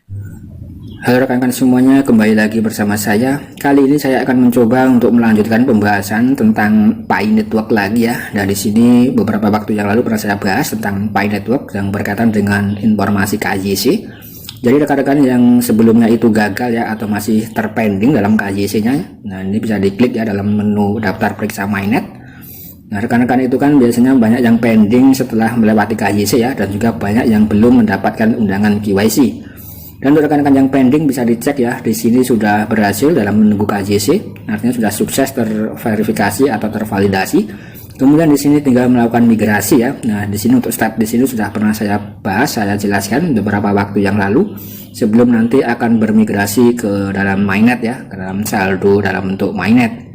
Halo rekan-rekan semuanya, kembali lagi bersama saya. Kali ini saya akan mencoba untuk melanjutkan pembahasan tentang Pi Network lagi ya. Dan di sini beberapa waktu yang lalu pernah saya bahas tentang Pi Network yang berkaitan dengan informasi KYC. Jadi rekan-rekan yang sebelumnya itu gagal ya atau masih terpending dalam KYC-nya, nah ini bisa diklik ya dalam menu daftar periksa mainnet. Nah rekan-rekan itu kan biasanya banyak yang pending setelah melewati KYC ya, dan juga banyak yang belum mendapatkan undangan KYC. Dan untuk rekan-rekan yang pending bisa dicek ya, di sini sudah berhasil dalam menunggu KYC, artinya sudah sukses terverifikasi atau tervalidasi. Kemudian di sini tinggal melakukan migrasi ya. Nah, di sini untuk step di sini sudah pernah saya bahas, saya jelaskan beberapa waktu yang lalu sebelum nanti akan bermigrasi ke dalam mainnet ya, ke dalam saldo dalam bentuk mainnet.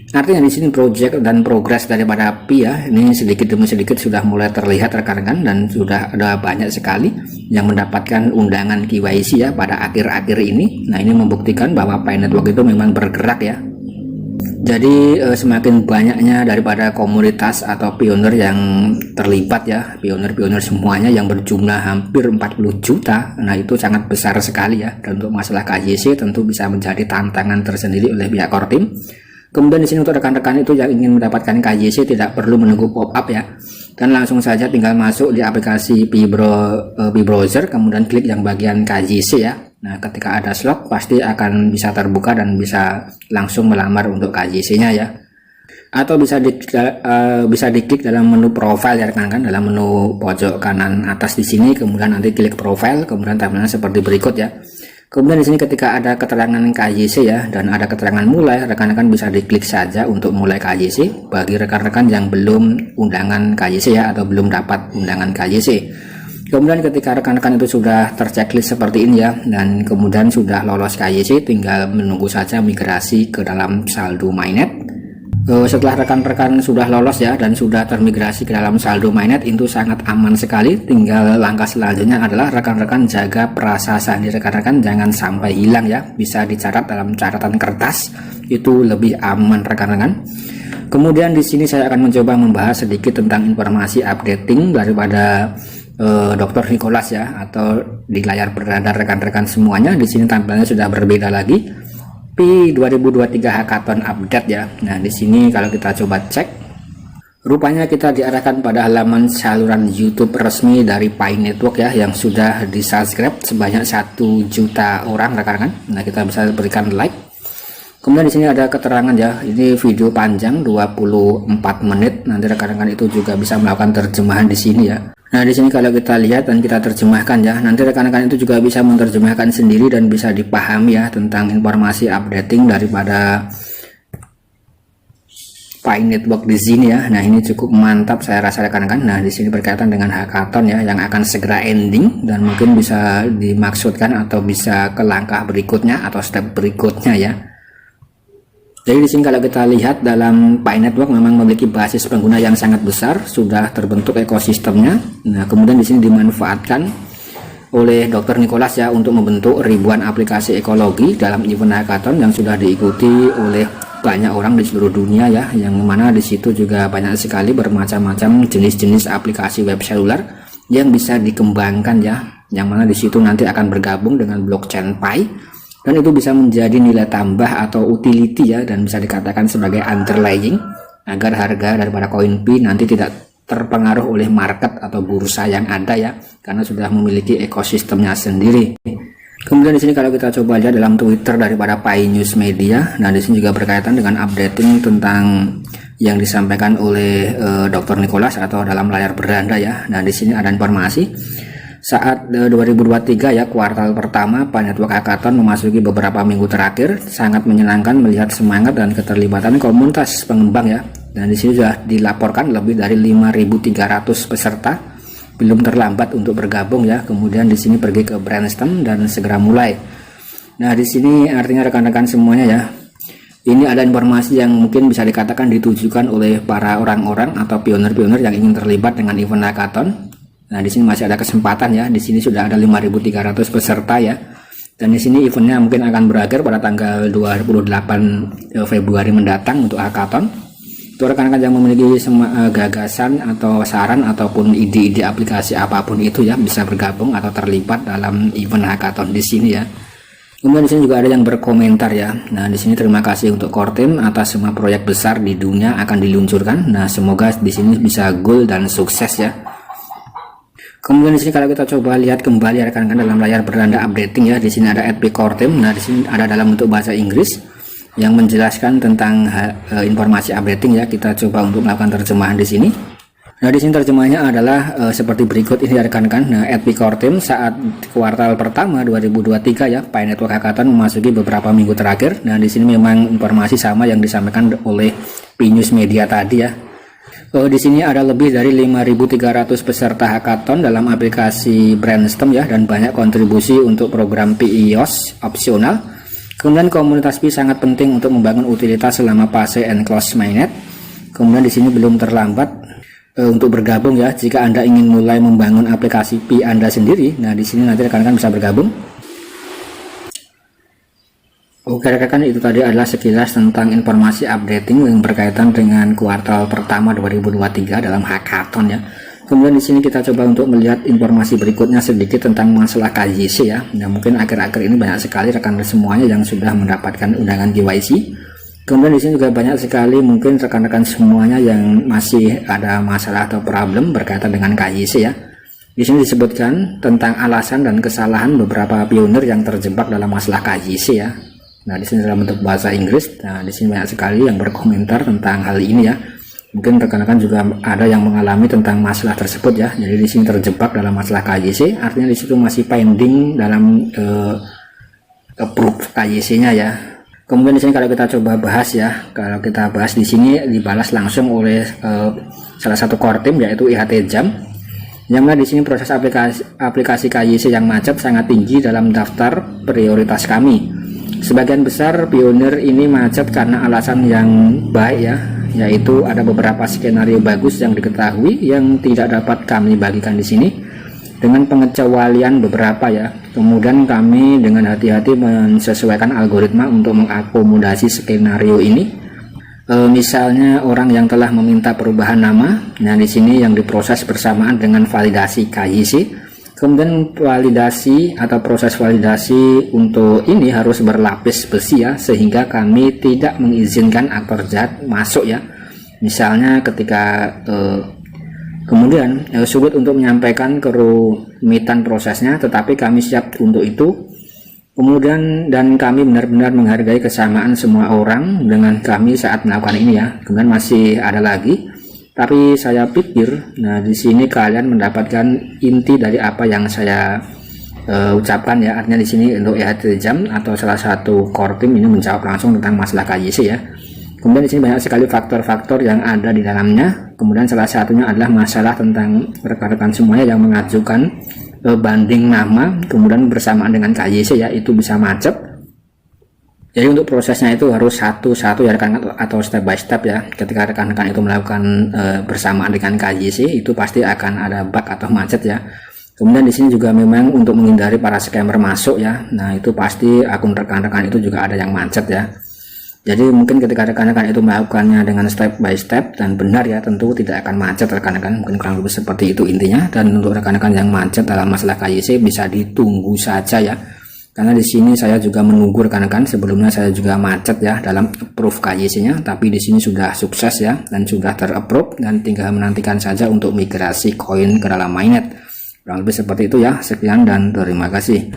Artinya di sini project dan progres daripada Pi ya, ini sedikit demi sedikit sudah mulai terlihat rekan-rekan, dan sudah ada banyak sekali yang mendapatkan undangan KYC ya pada akhir-akhir ini. Nah, ini membuktikan bahwa Pi Network itu memang bergerak ya. Jadi semakin banyaknya daripada komunitas atau pionir yang terlibat ya, pionir-pionir semuanya yang berjumlah hampir 40 juta. Nah, itu sangat besar sekali ya. Dan untuk masalah KYC tentu bisa menjadi tantangan tersendiri oleh pihak core team. Kemudian di sini untuk rekan-rekan itu yang ingin mendapatkan KYC tidak perlu menunggu pop-up ya, dan langsung saja tinggal masuk di aplikasi Pi Browser, kemudian klik yang bagian KYC ya. Nah, ketika ada slot pasti akan bisa terbuka dan bisa langsung melamar untuk KYC-nya ya. Atau bisa diklik dalam menu profile ya rekan-rekan, dalam menu pojok kanan atas di sini, kemudian nanti klik profile, kemudian tampilannya seperti berikut ya. Kemudian di sini ketika ada keterangan KYC ya dan ada keterangan mulai, rekan-rekan bisa diklik saja untuk mulai KYC bagi rekan-rekan yang belum undangan KYC ya, atau belum dapat undangan KYC. Kemudian ketika rekan-rekan itu sudah terchecklist seperti ini ya, dan kemudian sudah lolos KYC, tinggal menunggu saja migrasi ke dalam saldo mainnet. Setelah rekan-rekan sudah lolos ya dan sudah termigrasi ke dalam saldo mainnet, itu sangat aman sekali. Tinggal langkah selanjutnya adalah rekan-rekan jaga prasasti rekan-rekan jangan sampai hilang ya, bisa dicatat dalam catatan kertas, itu lebih aman rekan-rekan. Kemudian di sini saya akan mencoba membahas sedikit tentang informasi updating daripada Dr. Nicholas ya, atau di layar berada rekan-rekan semuanya. Di sini tampilannya sudah berbeda lagi. Pi 2023 Hackathon update ya. Nah, di sini kalau kita coba cek, rupanya kita diarahkan pada halaman saluran YouTube resmi dari Pi Network ya, yang sudah di-subscribe sebanyak 1 juta orang rekan-rekan. Nah, kita bisa berikan like. Kemudian di sini ada keterangan ya, ini video panjang 24 menit. Nanti rekan-rekan itu juga bisa melakukan terjemahan di sini ya. Nah, di sini kalau kita lihat dan kita terjemahkan ya, nanti rekan-rekan itu juga bisa menerjemahkan sendiri dan bisa dipahami ya tentang informasi updating daripada Pi Network di sini ya. Nah, ini cukup mantap saya rasa rekan-rekan. Nah, di sini berkaitan dengan hackathon ya yang akan segera ending, dan mungkin bisa dimaksudkan atau bisa ke langkah berikutnya atau step berikutnya ya. Jadi di sini kalau kita lihat dalam Pi Network memang memiliki basis pengguna yang sangat besar, sudah terbentuk ekosistemnya. Nah, kemudian di sini dimanfaatkan oleh Dr. Nicholas ya untuk membentuk ribuan aplikasi ekologi dalam event hackathon yang sudah diikuti oleh banyak orang di seluruh dunia ya, yang mana di situ juga banyak sekali bermacam-macam jenis-jenis aplikasi web seluler yang bisa dikembangkan ya, yang mana di situ nanti akan bergabung dengan blockchain Pi. Dan itu bisa menjadi nilai tambah atau utility ya, dan bisa dikatakan sebagai underlying agar harga daripada koin Pi nanti tidak terpengaruh oleh market atau bursa yang ada ya, karena sudah memiliki ekosistemnya sendiri. Kemudian di sini kalau kita coba lihat dalam Twitter daripada Pi News Media, nah di sini juga berkaitan dengan updating tentang yang disampaikan oleh Dr. Nicholas atau dalam layar beranda ya. Nah, di sini ada informasi saat 2023 ya, kuartal pertama Pi Network Hackathon memasuki beberapa minggu terakhir, sangat menyenangkan melihat semangat dan keterlibatan komunitas pengembang ya. Dan di sini sudah dilaporkan lebih dari 5.300 peserta. Belum terlambat untuk bergabung ya. Kemudian di sini pergi ke brainstorm dan segera mulai. Nah, di sini artinya rekan-rekan semuanya ya, ini ada informasi yang mungkin bisa dikatakan ditujukan oleh para orang-orang atau pionir-pionir yang ingin terlibat dengan event hackathon. Nah, di sini masih ada kesempatan ya. Di sini sudah ada 5.300 peserta ya. Dan di sini eventnya mungkin akan berakhir pada tanggal 28 Februari mendatang untuk hackathon. Untuk rekan-rekan yang memiliki gagasan atau saran ataupun ide-ide aplikasi apapun itu ya, bisa bergabung atau terlibat dalam event hackathon di sini ya. Kemudian di sini juga ada yang berkomentar ya. Nah, di sini terima kasih untuk core team atas semua proyek besar di dunia akan diluncurkan. Nah, semoga di sini bisa goal dan sukses ya. Kemudian di sini kalau kita coba lihat kembali rekan-rekan dalam layar beranda updating ya, di sini ada @p core team. Nah, di sini ada dalam bentuk bahasa Inggris yang menjelaskan tentang informasi updating ya. Kita coba untuk melakukan terjemahan di sini. Nah, di sini terjemahnya adalah seperti berikut ini rekan-rekan. Nah, @p core team saat kuartal pertama 2023 ya, Pi Network Hackathon memasuki beberapa minggu terakhir. Nah, di sini memang informasi sama yang disampaikan oleh P-News Media tadi ya. Di sini ada lebih dari 5.300 peserta hackathon dalam aplikasi Brainstorm ya, dan banyak kontribusi untuk program PIOS opsional. Kemudian komunitas Pi sangat penting untuk membangun utilitas selama fase enclosed mainnet. Kemudian di sini belum terlambat untuk bergabung ya, jika Anda ingin mulai membangun aplikasi Pi Anda sendiri. Nah, di sini nanti rekan-rekan bisa bergabung. Oke rekan-rekan, itu tadi adalah sekilas tentang informasi updating yang berkaitan dengan kuartal pertama 2023 dalam hackathon ya. Kemudian di sini kita coba untuk melihat informasi berikutnya sedikit tentang masalah KYC ya. Nah, mungkin akhir-akhir ini banyak sekali rekan semuanya yang sudah mendapatkan undangan KYC. Kemudian di sini juga banyak sekali mungkin rekan-rekan semuanya yang masih ada masalah atau problem berkaitan dengan KYC ya. Di sini disebutkan tentang alasan dan kesalahan beberapa pionir yang terjebak dalam masalah KYC ya. Nah, di sini dalam bentuk bahasa Inggris. Nah, di sini banyak sekali yang berkomentar tentang hal ini ya. Mungkin rekan-rekan juga ada yang mengalami tentang masalah tersebut ya. Jadi di sini terjebak dalam masalah KYC, artinya di situ masih pending dalam approve KYC-nya ya. Kemudian di sini kalau kita coba bahas ya, kalau kita bahas di sini dibalas langsung oleh salah satu core team yaitu IHT Jam. Yang mana di sini proses aplikasi KYC yang macet sangat tinggi dalam daftar prioritas kami. Sebagian besar pionir ini macet karena alasan yang baik ya, yaitu ada beberapa skenario bagus yang diketahui yang tidak dapat kami bagikan di sini dengan pengecualian beberapa ya. Kemudian kami dengan hati-hati menyesuaikan algoritma untuk mengakomodasi skenario ini. Misalnya orang yang telah meminta perubahan nama, nah di sini yang diproses bersamaan dengan validasi KYC. Kemudian validasi atau proses validasi untuk ini harus berlapis besi ya, sehingga kami tidak mengizinkan aktor jahat masuk ya. Misalnya ketika kemudian sulit untuk menyampaikan kerumitan prosesnya, tetapi kami siap untuk itu. Kemudian dan kami benar-benar menghargai kesamaan semua orang dengan kami saat melakukan ini ya. Kemudian masih ada lagi. Tapi saya pikir, nah di sini kalian mendapatkan inti dari apa yang saya ucapkan ya. Artinya di sini untuk IHT Jam atau salah satu core team ini menjawab langsung tentang masalah KYC ya. Kemudian di sini banyak sekali faktor-faktor yang ada di dalamnya. Kemudian salah satunya adalah masalah tentang rekan-rekan semuanya yang mengajukan banding nama, kemudian bersamaan dengan KYC ya, itu bisa macet. Jadi untuk prosesnya itu harus satu-satu ya rekan-rekan, atau step by step ya. Ketika rekan-rekan itu melakukan bersamaan dengan KYC, itu pasti akan ada bug atau macet ya. Kemudian di sini juga memang untuk menghindari para scammer masuk ya. Nah, itu pasti akun rekan-rekan itu juga ada yang macet ya. Jadi mungkin ketika rekan-rekan itu melakukannya dengan step by step dan benar ya, tentu tidak akan macet rekan-rekan. Mungkin kurang lebih seperti itu intinya. Dan untuk rekan-rekan yang macet dalam masalah KYC bisa ditunggu saja ya. Karena di sini saya juga menunggu rekan-rekan, sebelumnya saya juga macet ya dalam approve KYC-nya, tapi di sini sudah sukses ya dan sudah terapprove dan tinggal menantikan saja untuk migrasi koin ke dalam mainnet. Kurang lebih seperti itu ya. Sekian dan terima kasih.